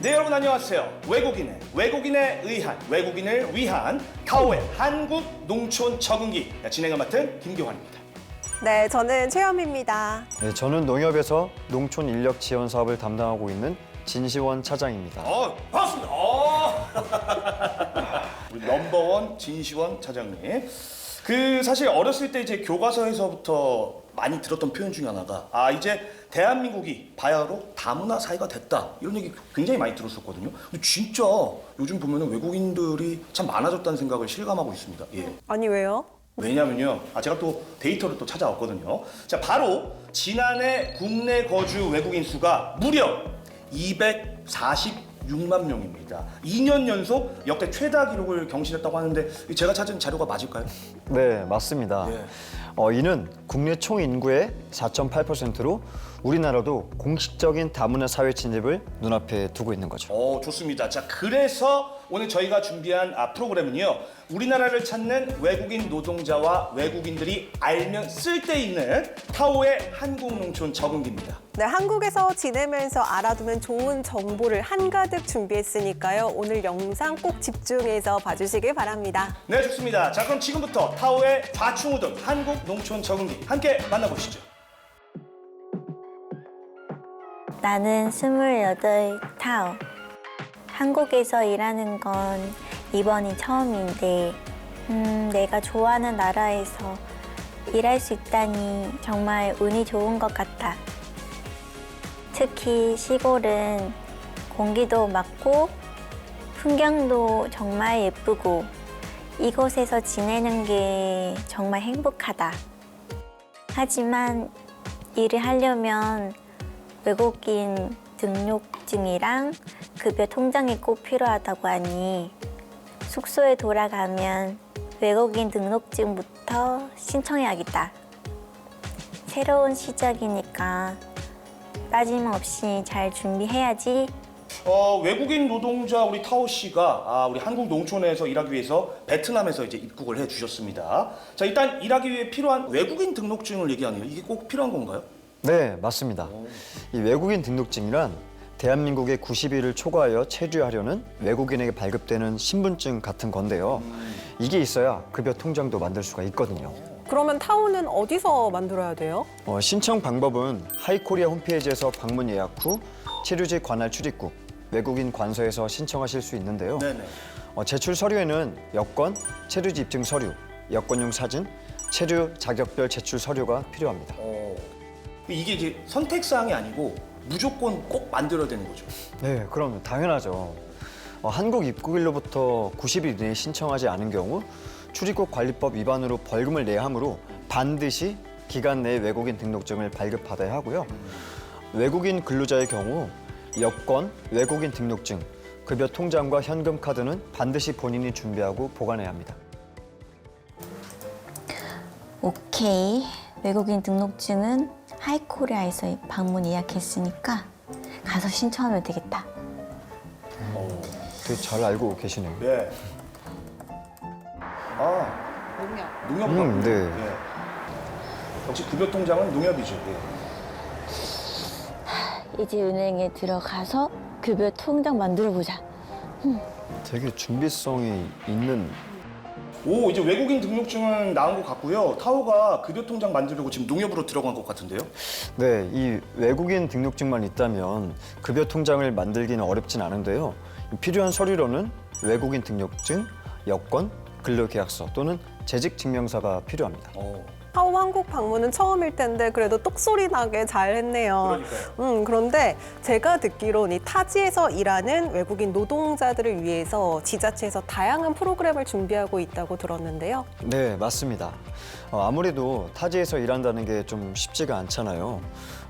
네, 여러분 안녕하세요. 외국인에 의한, 외국인을 위한 타오의 한국 농촌 적응기 진행을 맡은 김교환입니다. 네, 저는 최현미입니다. 네, 저는 농협에서 농촌 인력 지원 사업을 담당하고 있는 진시원 차장입니다. 반갑습니다. 우리 넘버원 진시원 차장님. 사실 어렸을 때 이제 교과서에서부터 많이 들었던 표현 중에 하나가 이제 대한민국이 바야흐로 다문화 사회가 됐다 이런 얘기 굉장히 많이 들었었거든요. 근데 진짜 요즘 보면은 외국인들이 참 많아졌다는 생각을 실감하고 있습니다. 예. 아니, 왜요? 왜냐면요. 제가 또 데이터를 또 찾아왔거든요. 자, 바로 지난해 국내 거주 외국인 수가 무려 246만 명입니다. 2년 연속 역대 최다 기록을 경신했다고 하는데 제가 찾은 자료가 맞을까요? 네, 맞습니다. 예. 이는 국내 총 인구의 4.8%로 우리나라도 공식적인 다문화 사회 진입을 눈앞에 두고 있는 거죠. 좋습니다. 자, 그래서 오늘 저희가 준비한 프로그램은요. 우리나라를 찾는 외국인 노동자와 외국인들이 알면 쓸데있는 타오의 한국 농촌 적응기입니다. 네, 한국에서 지내면서 알아두면 좋은 정보를 한가득 준비했으니까요. 오늘 영상 꼭 집중해서 봐주시길 바랍니다. 네, 좋습니다. 자, 그럼 지금부터 타오의 좌충우돌 한국 농촌 적응기 함께 만나보시죠. 나는 28 타오. 한국에서 일하는 건 이번이 처음인데 내가 좋아하는 나라에서 일할 수 있다니 정말 운이 좋은 것 같아. 특히 시골은 공기도 맑고 풍경도 정말 예쁘고 이곳에서 지내는 게 정말 행복하다. 하지만 일을 하려면 외국인 등록증이랑 급여 통장이 꼭 필요하다고 하니 숙소에 돌아가면 외국인 등록증부터 신청해야겠다. 새로운 시작이니까 빠짐없이 잘 준비해야지. 외국인 노동자 우리 타오 씨가 우리 한국 농촌에서 일하기 위해서 베트남에서 이제 입국을 해 주셨습니다. 자, 일단 일하기 위해 필요한 외국인 등록증을 얘기하네요. 이게 꼭 필요한 건가요? 네, 맞습니다. 이 외국인 등록증이란 대한민국에 90일을 초과하여 체류하려는 외국인에게 발급되는 신분증 같은 건데요. 이게 있어야 급여 통장도 만들 수가 있거든요. 그러면 타오는 어디서 만들어야 돼요? 신청 방법은 하이코리아 홈페이지에서 방문 예약 후 체류지 관할 출입국, 외국인 관서에서 신청하실 수 있는데요. 네네. 제출 서류에는 여권, 체류지 입증 서류, 여권용 사진, 체류 자격별 제출 서류가 필요합니다. 이게 이제 선택사항이 아니고 무조건 꼭 만들어야 되는 거죠. 네, 그럼 당연하죠. 한국 입국일로부터 90일 이내에 신청하지 않은 경우 출입국 관리법 위반으로 벌금을 내야 하므로 반드시 기간 내에 외국인 등록증을 발급받아야 하고요. 외국인 근로자의 경우 여권, 외국인 등록증, 급여 통장과 현금 카드는 반드시 본인이 준비하고 보관해야 합니다. 오케이. 외국인 등록증은 하이코리아에서 방문 예약했으니까 가서 신청하면 되겠다. 되게 잘 알고 계시네요. 네. 농협. 네. 예. 역시 급여 통장은 농협이죠. 예. 이제 은행에 들어가서 급여 통장 만들어보자. 되게 준비성이 있는. 이제 외국인 등록증은 나온 것 같고요. 타오가 급여 통장 만들려고 지금 농협으로 들어간 것 같은데요. 네, 이 외국인 등록증만 있다면 급여 통장을 만들기는 어렵진 않은데요. 필요한 서류로는 외국인 등록증, 여권, 근로계약서 또는 재직증명서가 필요합니다. 타오 한국 방문은 처음일 텐데 그래도 똑소리 나게 잘 했네요. 그러니까요. 그런데 제가 듣기로는 이 타지에서 일하는 외국인 노동자들을 위해서 지자체에서 다양한 프로그램을 준비하고 있다고 들었는데요. 네, 맞습니다. 아무래도 타지에서 일한다는 게 좀 쉽지가 않잖아요.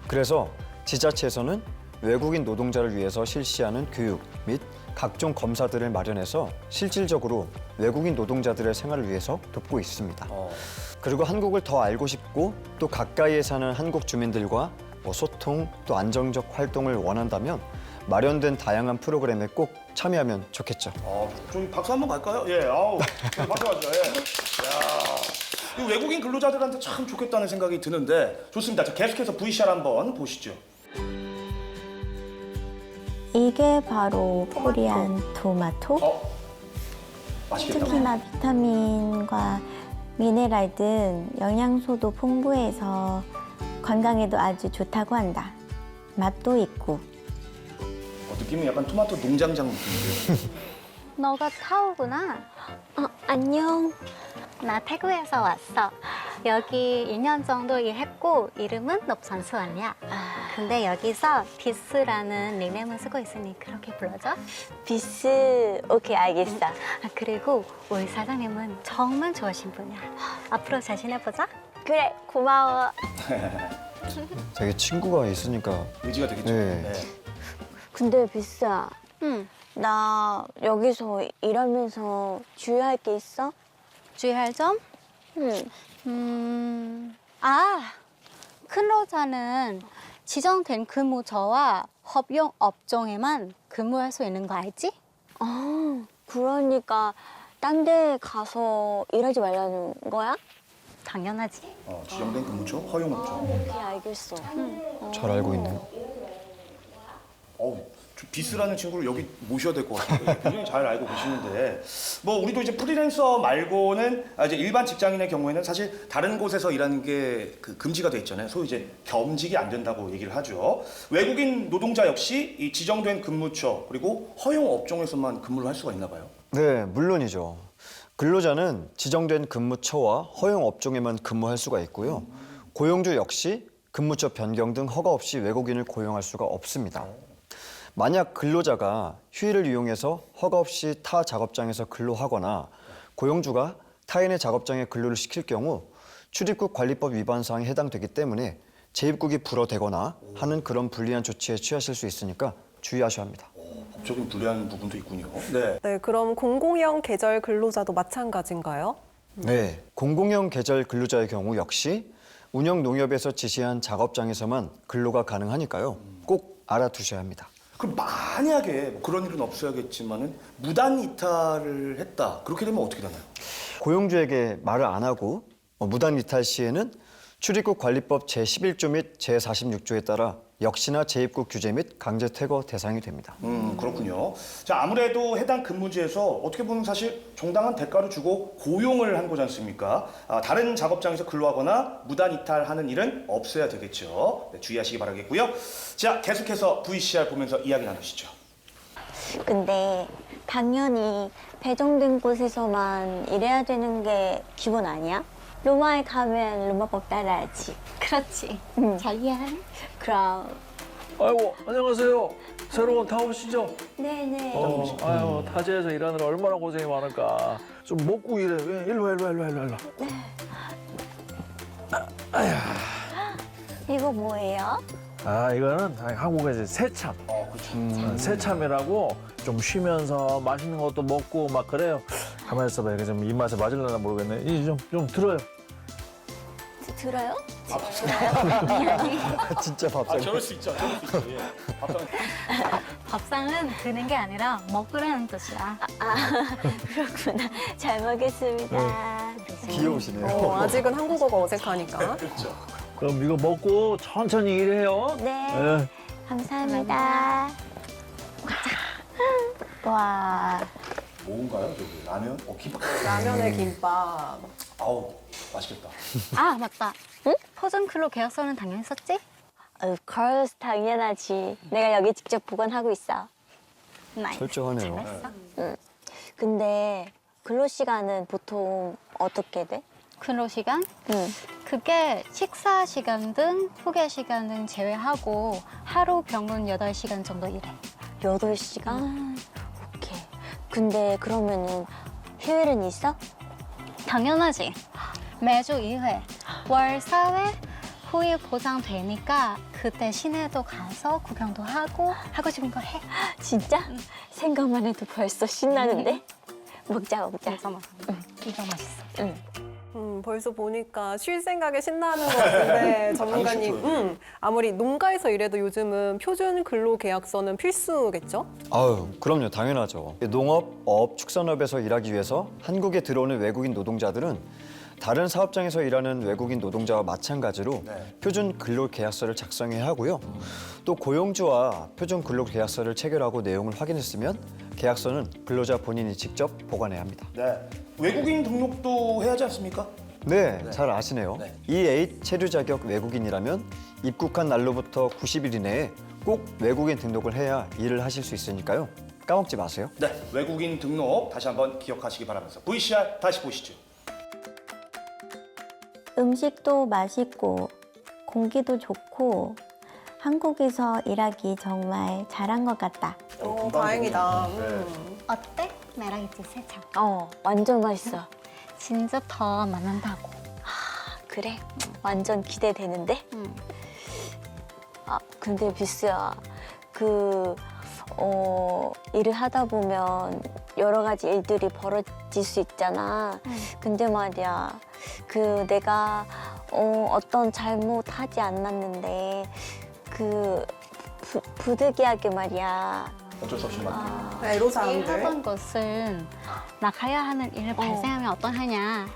그래서 지자체에서는 외국인 노동자를 위해서 실시하는 교육 및 각종 검사들을 마련해서 실질적으로 외국인 노동자들의 생활을 위해서 돕고 있습니다. 그리고 한국을 더 알고 싶고 또 가까이에 사는 한국 주민들과 소통 또 안정적 활동을 원한다면 마련된 다양한 프로그램에 꼭 참여하면 좋겠죠. 좀 박수 한번 갈까요? 예, 박수 가죠. 예. 이 외국인 근로자들한테 참 좋겠다는 생각이 드는데 좋습니다. 자, 계속해서 VCR 한번 보시죠. 이게 바로 코리안 토마토? 맛있겠다. 특히나 비타민과 미네랄 등 영양소도 풍부해서 건강에도 아주 좋다고 한다. 맛도 있고. 느낌은 약간 토마토 농장장 느낌인데요. 너가 타오구나. 안녕. 나 태국에서 왔어. 여기 2년 정도 일했고 이름은 넙선수원이야. 근데 여기서 비스라는 닉네임을 쓰고 있으니 그렇게 불러줘. 비스. 오케이, 알겠어. 그리고 우리 사장님은 정말 좋으신 분이야. 앞으로 잘 지내보자. 그래, 고마워. 되게 친구가 있으니까 의지가 되겠죠. 네. 네. 근데 비스야, 응. 나 여기서 일하면서 주의할 게 있어? 주의할 점? 응. 근로자는 지정된 근무처와 협용 업종에만 근무할 수 있는 거 알지? 그러니까 딴 데 가서 일하지 말라는 거야? 당연하지. 지정된 근무처, 허용업종. 오케이, 알겠어. 잘 알고 있네요. 저 비스라는 친구를 여기 모셔야 될 것 같아요. 굉장히 잘 알고 계시는데, 뭐 우리도 이제 프리랜서 말고는 이제 일반 직장인의 경우에는 사실 다른 곳에서 일하는 게 그 금지가 돼 있잖아요. 소위 이제 겸직이 안 된다고 얘기를 하죠. 외국인 노동자 역시 이 지정된 근무처 그리고 허용 업종에서만 근무를 할 수가 있나 봐요. 네, 물론이죠. 근로자는 지정된 근무처와 허용 업종에만 근무할 수가 있고요. 고용주 역시 근무처 변경 등 허가 없이 외국인을 고용할 수가 없습니다. 만약 근로자가 휴일을 이용해서 허가 없이 타 작업장에서 근로하거나 고용주가 타인의 작업장에 근로를 시킬 경우 출입국 관리법 위반 사항에 해당되기 때문에 재입국이 불허되거나 하는 그런 불리한 조치에 취하실 수 있으니까 주의하셔야 합니다. 법적인 불리한 부분도 있군요. 네. 네, 그럼 공공형 계절 근로자도 마찬가지인가요? 네, 공공형 계절 근로자의 경우 역시 운영 농협에서 지시한 작업장에서만 근로가 가능하니까요. 꼭 알아두셔야 합니다. 그럼 만약에 뭐 그런 일은 없어야겠지만은 무단 이탈을 했다. 그렇게 되면 어떻게 되나요? 고용주에게 말을 안 하고 무단 이탈 시에는 출입국 관리법 제11조 및 제46조에 따라 역시나 재입국 규제 및 강제 퇴거 대상이 됩니다. 그렇군요. 자, 아무래도 해당 근무지에서 어떻게 보면 사실 정당한 대가를 주고 고용을 한 거지 않습니까? 다른 작업장에서 근로하거나 무단 이탈하는 일은 없어야 되겠죠. 네, 주의하시기 바라겠고요. 자, 계속해서 VCR 보면서 이야기 나누시죠. 근데 당연히 배정된 곳에서만 일해야 되는 게 기본 아니야? 로마에 가면 로마법 따라야지. 그렇지. 잘 이해하네. 그럼. 아이고 안녕하세요. 새로운 타오시죠? 네네. 아유 타지에서 일하느라 얼마나 고생이 많을까. 좀 먹고 일해. 일로 와. 이거 뭐예요? 아 이거는 한국에서 새참. 그렇죠. 새참이라고 좀 쉬면서 맛있는 것도 먹고 막 그래요. 가만히 있어봐. 이게 좀 입맛에 맞을려나 모르겠네. 이제 좀 들어요. 들어요? 진짜 밥상. 저럴 수 있죠. 예. 밥상. 밥상은 드는 게 아니라 먹으라는 뜻이야. 그렇구나. 잘 먹겠습니다. 귀여우시네요. 아직은 한국어가 어색하니까. 그렇죠. 그럼 이거 먹고 천천히 일해요. 네. 예. 감사합니다. 와. 뭔가요? 저기 라면? 김밥. 라면에 김밥. 아우, 맛있겠다. 아, 맞다. 응? 포즌클로 계약서는 당연히 썼지? Of course, 당연하지. 내가 여기 직접 보관하고 있어. 나이스. 철저하네요. 잘했어. 근데 근로 시간은 보통 어떻게 돼? 근로 시간? 응. 그게 식사 시간 등 휴게 시간 등 제외하고 하루 평균 8시간 정도 일해. 8시간? 오케이. 근데 그러면은 휴일은 있어? 당연하지. 매주 2회. 월 4회 후일 보장되니까 그때 시내도 가서 구경도 하고 하고 싶은 거 해. 진짜? 생각만 해도 벌써 신나는데? 먹자. 먹어. 이거 맛있어. 벌써 보니까 쉴 생각에 신나는 것 같은데 전문가님, 아무리 농가에서 일해도 요즘은 표준 근로 계약서는 필수겠죠? 아유, 그럼요. 당연하죠. 농업, 어업, 축산업에서 일하기 위해서 한국에 들어오는 외국인 노동자들은 다른 사업장에서 일하는 외국인 노동자와 마찬가지로 네. 표준 근로계약서를 작성해야 하고요. 또 고용주와 표준 근로계약서를 체결하고 내용을 확인했으면 계약서는 근로자 본인이 직접 보관해야 합니다. 네. 외국인 등록도 해야 하지 않습니까? 네, 잘 아시네요. 네. E8 체류 자격 외국인이라면 입국한 날로부터 90일 이내에 꼭 외국인 등록을 해야 일을 하실 수 있으니까요. 까먹지 마세요. 네. 외국인 등록 다시 한번 기억하시기 바라면서 VCR 다시 보시죠. 음식도 맛있고 공기도 좋고 한국에서 일하기 정말 잘한 것 같다. 다행이다. 어때? 매랑 있지 세상. 완전 맛있어. 진짜 더 만난다고. 그래? 완전 기대되는데? 응. 아, 근데 비스야, 일을 하다 보면 여러 가지 일들이 벌어질 수 있잖아. 근데 말이야, 내가 어떤 잘못하지 않았는데, 부득이하게 말이야. 어쩔 수 없이 맞네요. 애로사항들. 일하던 것은 나가야 하는 일을 발생하면 어떠하냐.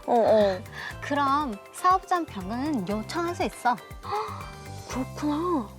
그럼 사업장 변경은 요청할 수 있어. 그렇구나.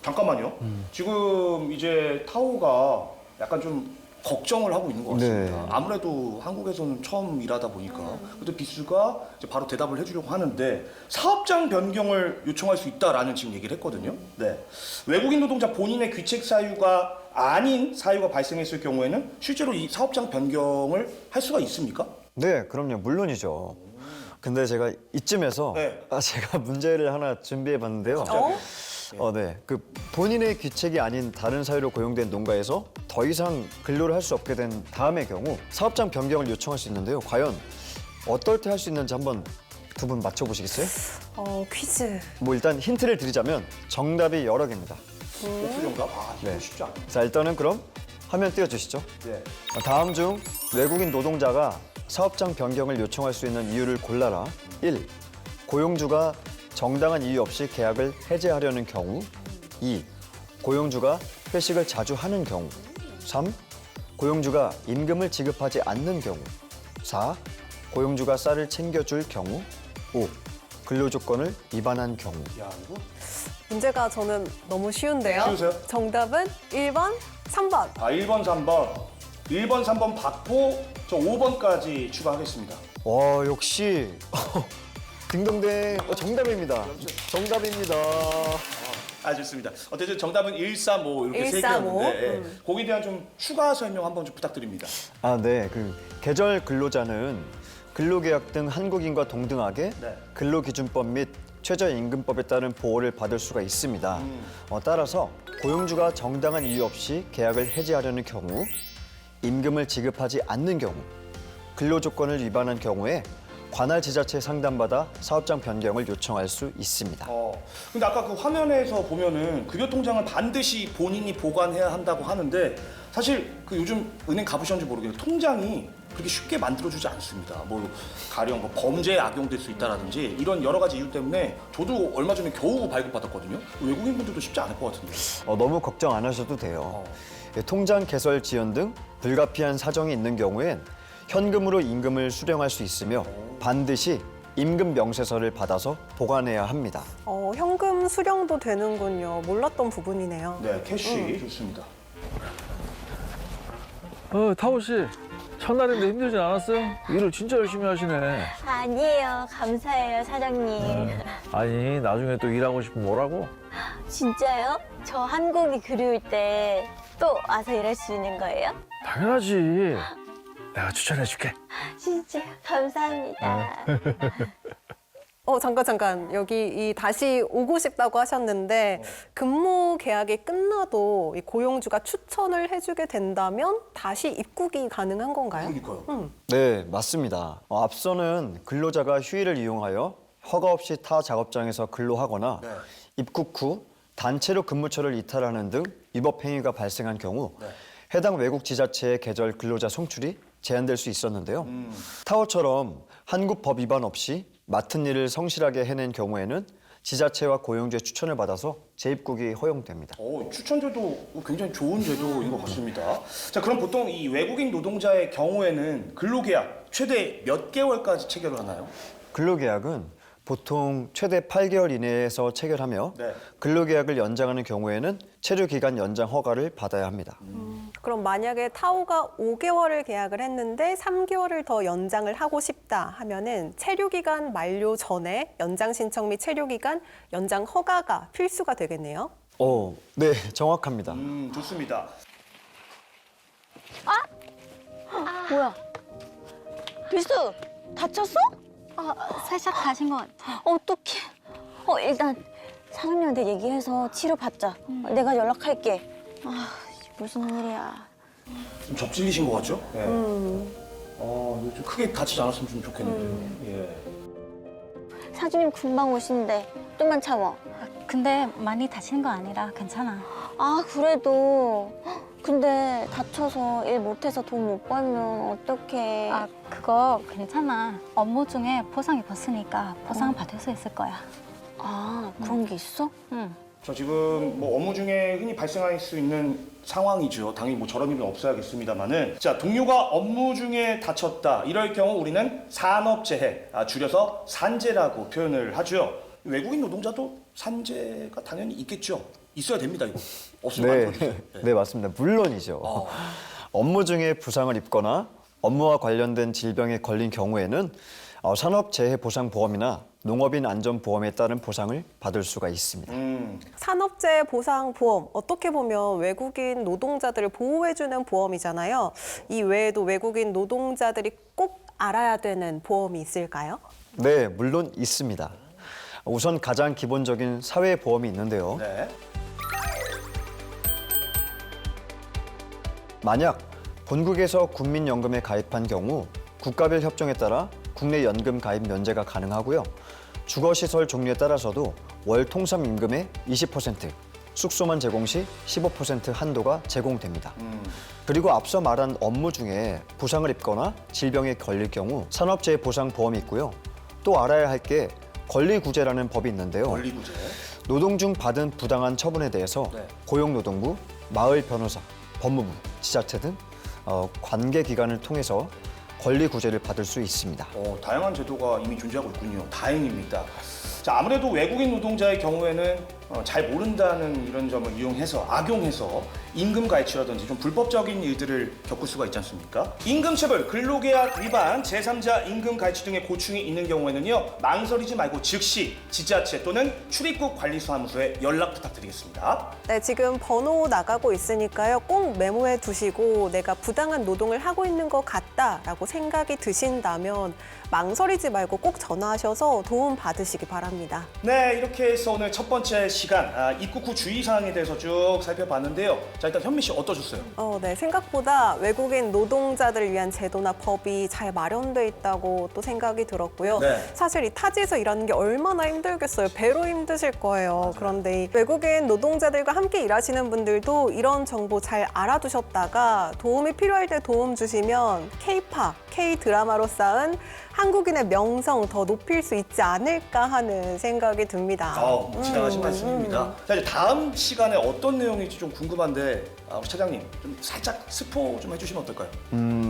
잠깐만요. 지금 이제 타오가 약간 좀 걱정을 하고 있는 것 같습니다. 네. 아무래도 한국에서는 처음 일하다 보니까. 근데 비수가 이제 바로 대답을 해주려고 하는데 사업장 변경을 요청할 수 있다라는 지금 얘기를 했거든요. 네. 외국인 노동자 본인의 귀책 사유가 아닌 사유가 발생했을 경우에는 실제로 이 사업장 변경을 할 수가 있습니까? 네, 그럼요. 물론이죠. 근데 제가 이쯤에서 네. 제가 문제를 하나 준비해 봤는데요. 네. 본인의 귀책이 아닌 다른 사유로 고용된 농가에서 더 이상 근로를 할 수 없게 된 다음의 경우 사업장 변경을 요청할 수 있는데요. 과연 어떨 때 할 수 있는지 한번 두 분 맞춰보시겠어요? 퀴즈. 뭐 일단 힌트를 드리자면 정답이 여러 개입니다. 오프 정답? 이거 네. 쉽지 않네. 자, 일단은 그럼 화면 띄워주시죠. 네. 다음 중 외국인 노동자가 사업장 변경을 요청할 수 있는 이유를 골라라. 1. 고용주가 정당한 이유 없이 계약을 해지하려는 경우. 2. 고용주가 회식을 자주 하는 경우. 3. 고용주가 임금을 지급하지 않는 경우. 4. 고용주가 쌀을 챙겨줄 경우. 5. 근로조건을 위반한 경우. 야, 이거 문제가 저는 너무 쉬운데요. 쉬우세요? 정답은 1번, 3번. 1번, 3번. 1번, 3번 받고 저 5번까지 추가하겠습니다. 와, 역시 딩동댕 정답입니다. 정답입니다. 좋습니다. 어쨌든 정답은 135 이렇게 세 135. 개였는데 거기에 대한 좀 추가 설명 한번 좀 부탁드립니다. 네. 계절 근로자는 근로계약 등 한국인과 동등하게 네. 근로기준법 및 최저임금법에 따른 보호를 받을 수가 있습니다. 따라서 고용주가 정당한 이유 없이 계약을 해지하려는 경우, 임금을 지급하지 않는 경우, 근로조건을 위반한 경우에 관할 지자체에 상담받아 사업장 변경을 요청할 수 있습니다. 근데 아까 그 화면에서 보면은 급여 통장을 반드시 본인이 보관해야 한다고 하는데 사실 요즘 은행 가보셨는지 모르겠는데 통장이 그렇게 쉽게 만들어주지 않습니다. 가령 범죄에 악용될 수 있다라든지 이런 여러 가지 이유 때문에 저도 얼마 전에 겨우 발급받았거든요. 외국인분들도 쉽지 않을 것 같은데. 너무 걱정 안 하셔도 돼요. 통장 개설 지연 등 불가피한 사정이 있는 경우엔 현금으로 임금을 수령할 수 있으며 반드시 임금 명세서를 받아서 보관해야 합니다. 현금 수령도 되는군요. 몰랐던 부분이네요. 네, 캐시 좋습니다. 타오 씨, 첫날인데 힘들진 않았어요? 일을 진짜 열심히 하시네. 아니에요. 감사해요, 사장님. 아니, 나중에 또 일하고 싶으면 뭐라고? 진짜요? 저 한국이 그리울 때 또 와서 일할 수 있는 거예요? 당연하지. 내가 추천해줄게. 진짜 감사합니다. 잠깐. 여기 다시 오고 싶다고 하셨는데 근무 계약이 끝나도 이 고용주가 추천을 해주게 된다면 다시 입국이 가능한 건가요? 그러니까요. 네, 맞습니다. 앞서는 근로자가 휴일을 이용하여 허가 없이 타 작업장에서 근로하거나 네. 입국 후 단체로 근무처를 이탈하는 등 위법 행위가 발생한 경우 네. 해당 외국 지자체의 계절 근로자 송출이 제한될 수 있었는데요. 타오처럼 한국 법 위반 없이 맡은 일을 성실하게 해낸 경우에는 지자체와 고용주의 추천을 받아서 재입국이 허용됩니다. 추천제도 굉장히 좋은 제도인 것 같습니다. 자, 그럼 보통 이 외국인 노동자의 경우에는 근로계약 최대 몇 개월까지 체결을 하나요? 근로계약은 보통 최대 8개월 이내에서 체결하며 네. 근로계약을 연장하는 경우에는 체류기간 연장 허가를 받아야 합니다. 그럼 만약에 타오가 5개월을 계약을 했는데 3개월을 더 연장을 하고 싶다 하면은 체류기간 만료 전에 연장 신청 및 체류기간 연장 허가가 필수가 되겠네요. 네, 정확합니다. 좋습니다. 뭐야? 비스 다쳤어? 살짝 가신 것 같아. 어떡해. 일단 사장님한테 얘기해서 치료 받자. 내가 연락할게. 무슨 일이야. 좀 접질리신 것 같죠? 네. 좀 크게 다치지 않았으면 좀 좋겠는데요. 예. 사장님 금방 오신대. 좀만 참아. 근데 많이 다치는 거 아니라 괜찮아. 그래도. 근데 다쳐서 일 못해서 돈 못 벌면 어떡해. 그거 괜찮아. 업무 중에 보상 입었으니까 보상 받을 수 있을 거야. 그런 게 있어? 응. 자, 지금 뭐 업무 중에 흔히 발생할 수 있는 상황이죠. 당연히 뭐 저런 일은 없어야겠습니다만은. 자, 동료가 업무 중에 다쳤다. 이럴 경우 우리는 산업재해, 줄여서 산재라고 표현을 하죠. 외국인 노동자도 산재가 당연히 있겠죠. 있어야 됩니다, 이거. 없으면 안 되죠. 네, 맞습니다. 물론이죠. 업무 중에 부상을 입거나 업무와 관련된 질병에 걸린 경우에는 산업재해보상보험이나 농업인안전보험에 따른 보상을 받을 수가 있습니다. 산업재해 보상 보험 어떻게 보면 외국인 노동자들을 보호해주는 보험이잖아요. 이 외에도 외국인 노동자들이 꼭 알아야 되는 보험이 있을까요? 네, 물론 있습니다. 우선 가장 기본적인 사회보험이 있는데요. 네. 만약 본국에서 국민연금에 가입한 경우 국가별 협정에 따라 국내 연금 가입 면제가 가능하고요. 주거시설 종류에 따라서도 월 통상 임금의 20%, 숙소만 제공 시 15% 한도가 제공됩니다. 그리고 앞서 말한 업무 중에 부상을 입거나 질병에 걸릴 경우 산업재해보상보험이 있고요. 또 알아야 할 게 권리구제라는 법이 있는데요. 권리구제. 노동 중 받은 부당한 처분에 대해서 네. 고용노동부, 마을 변호사, 법무부, 지자체 등 관계기관을 통해서 권리구제를 받을 수 있습니다. 다양한 제도가 이미 존재하고 있군요. 다행입니다. 자, 아무래도 외국인 노동자의 경우에는 잘 모른다는 이런 점을 이용해서 악용해서 임금 가해치라든지 좀 불법적인 일들을 겪을 수가 있지 않습니까? 임금체불, 근로계약 위반, 제3자 임금 가해치 등의 고충이 있는 경우에는요, 망설이지 말고 즉시 지자체 또는 출입국 관리사무소에 연락 부탁드리겠습니다. 네, 지금 번호 나가고 있으니까요. 꼭 메모해 두시고 내가 부당한 노동을 하고 있는 것 같다라고 생각이 드신다면 망설이지 말고 꼭 전화하셔서 도움 받으시기 바랍니다. 네, 이렇게 해서 오늘 첫 번째 시간 입국 후 주의사항에 대해서 쭉 살펴봤는데요. 자, 일단 현미 씨 어떠셨어요? 네, 생각보다 외국인 노동자들을 위한 제도나 법이 잘 마련돼 있다고 또 생각이 들었고요. 네. 사실 이 타지에서 일하는 게 얼마나 힘들겠어요. 배로 힘드실 거예요. 그런데 이 외국인 노동자들과 함께 일하시는 분들도 이런 정보 잘 알아두셨다가 도움이 필요할 때 도움 주시면 K-팝, K-드라마로 쌓은 한국인의 명성 더 높일 수 있지 않을까 하는 생각이 듭니다. 지나가신 말씀입니다. 자, 이제 다음 시간에 어떤 내용일지 좀 궁금한데 우리 차장님 좀 살짝 스포 좀 해주시면 어떨까요?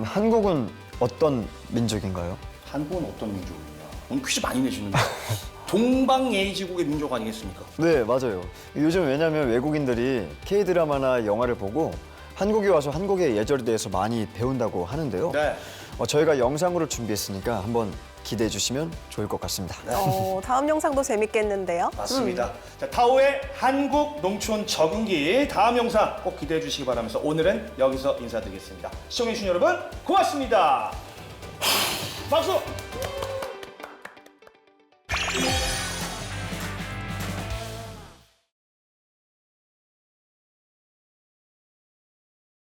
한국은 어떤 민족인가요? 한국은 어떤 민족이냐? 오늘 퀴즈 많이 내시는데 동방예의지국의 민족 아니겠습니까? 네, 맞아요. 요즘 왜냐하면 외국인들이 K-드라마나 영화를 보고 한국에 와서 한국의 예절에 대해서 많이 배운다고 하는데요. 네. 저희가 영상으로 준비했으니까 한번 기대해 주시면 좋을 것 같습니다. 다음 영상도 재밌겠는데요. 맞습니다. 자, 타오의 한국 농촌 적응기 다음 영상 꼭 기대해 주시기 바라면서 오늘은 여기서 인사드리겠습니다. 시청해주신 여러분 고맙습니다. 박수!